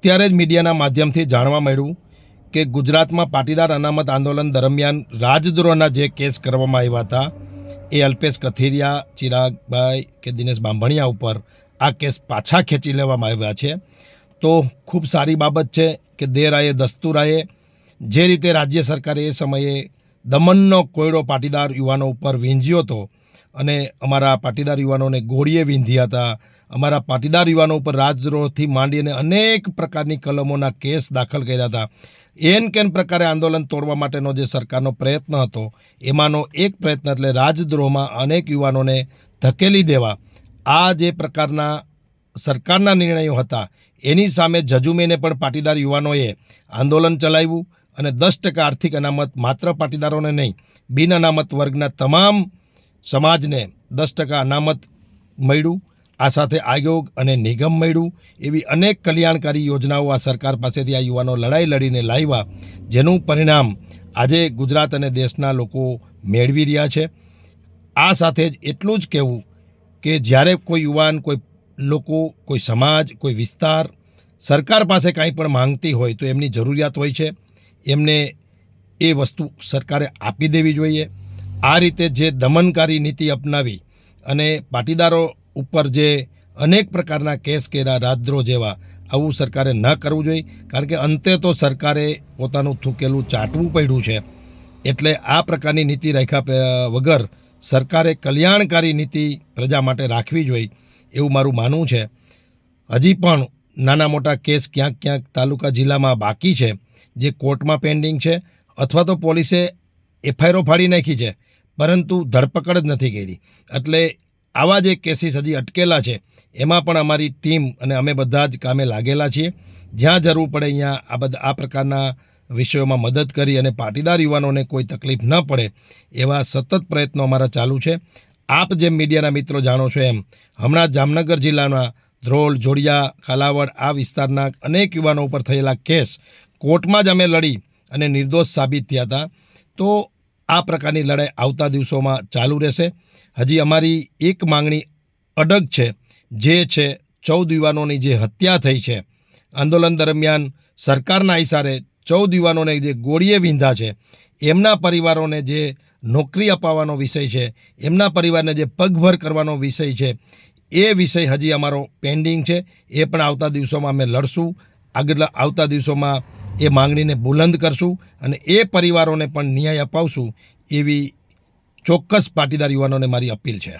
અત્યારે જ મીડિયાના માધ્યમથી જાણવા મળ્યું કે ગુજરાતમાં પાટીદાર અનામત આંદોલન દરમિયાન રાજદ્રોહના જે કેસ કરવામાં આવ્યા હતા એ અલ્પેશ કથિરિયા, ચિરાગભાઈ કે દિનેશ બાંભણિયા ઉપર આ કેસ પાછા ખેંચી લેવામાં આવ્યા છે. તો ખૂબ સારી બાબત છે કે દેર આયે દસ્તુર આયે. જે રીતે રાજ્ય સરકારે એ સમયે દમનનો કોયડો પાટીદાર યુવાનો ઉપર વીંઝ્યો હતો અને અમારા પાટીદાર યુવાનોને ગોળીએ વીંધ્યા હતા, અમારા પાટીદાર યુવાનો ઉપર રાજદ્રોહથી માંડીને અનેક પ્રકારની કલમોના કેસ દાખલ કર્યા હતા. એન કેન પ્રકારે આંદોલન તોડવા માટેનો જે સરકારનો પ્રયત્ન હતો એમાંનો એક પ્રયત્ન એટલે રાજદ્રોહમાં અનેક યુવાનોને ધકેલી દેવા. આ જે પ્રકારના સરકારના નિર્ણયો હતા એની સામે જજુમીને પણ પાટીદાર યુવાનોએ આંદોલન ચલાવ્યું અને 10% આર્થિક અનામત માત્ર પાટીદારોને નહીં, બિન અનામત વર્ગના તમામ સમાજને 10% અનામત મળ્યું. આ સાથે આયોગ અને નિગમ મળ્યું. એવી અનેક કલ્યાણકારી યોજનાઓ આ સરકાર પાસેથી આ યુવાનો લડાઈ લડીને લાવ્યા, જેનું પરિણામ આજે ગુજરાત અને દેશના લોકો મેળવી રહ્યા છે. આ સાથે જ એટલું જ કહેવું કે જ્યારે કોઈ યુવાન, કોઈ લોકો, કોઈ સમાજ, કોઈ વિસ્તાર સરકાર પાસે કાંઈ પણ માંગતી હોય તો એમની જરૂરિયાત હોય છે, એમને એ વસ્તુ સરકારે આપી દેવી જોઈએ. આ રીતે જે દમનકારી નીતિ અપનાવી અને પાટીદારો ઉપર જે અનેક પ્રકારના કેસ કર્યા રાજદ્રોહ જેવા, આવું સરકારે ન કરવું જોઈએ. કારણ કે અંતે તો સરકારે પોતાનું થૂકેલું ચાટવું પડ્યું છે. એટલે આ પ્રકારની નીતિ રાખ્યા વગર સરકારે કલ્યાણકારી નીતિ પ્રજા માટે રાખવી જોઈએ એવું મારું માનવું છે. હજી પણ નાના મોટા કેસ ક્યાંક ક્યાંક તાલુકા જિલ્લામાં બાકી છે જે કોર્ટમાં પેન્ડિંગ છે, અથવા તો પોલીસે એફઆઈઆરો ફાડી નાખી છે પરંતુ ધરપકડ જ નથી કરી. એટલે આવા જે કેસીસ હજી અટકેલા છે એમાં પણ અમારી ટીમ અને અમે બધા જ કામે લાગેલા છીએ. જ્યાં જરૂર પડે અહીંયા આ પ્રકારના વિષયોમાં મદદ કરી અને પાટીદાર યુવાનોને કોઈ તકલીફ ન પડે એવા સતત પ્રયત્નો અમારા ચાલુ છે. આપ જેમ મીડિયાના મિત્રો જાણો છો એમ હમણાં જામનગર જિલ્લાના ધ્રોલ, જોડિયા, કાલાવડ આ વિસ્તારના અનેક યુવાનો ઉપર થયેલા કેસ કોર્ટમાં જ અમે લડી અને નિર્દોષ સાબિત થયા હતા. તો આ પ્રકારની લડાઈ આવતા દિવસોમાં ચાલુ રહેશે. હજી અમારી એક માંગણી અડગ છે, જે છે 14 યુવાનોની જે હત્યા થઈ છે આંદોલન દરમિયાન સરકારના ઇશારે 14 યુવાનોને જે ગોળીએ વીંધા છે, એમના પરિવારોને જે નોકરી અપાવવાનો વિષય છે, એમના પરિવારને જે પગભર કરવાનો વિષય છે, એ વિષય હજી અમારો પેન્ડિંગ છે. એ પણ આવતા દિવસોમાં અમે લડશું. આગળ આવતા દિવસોમાં એ માંગણીને બુલંદ કરશું અને એ પરિવારોને પણ ન્યાય અપાવશું એવી ચોક્કસ પાટીદાર યુવાનોને મારી અપીલ છે.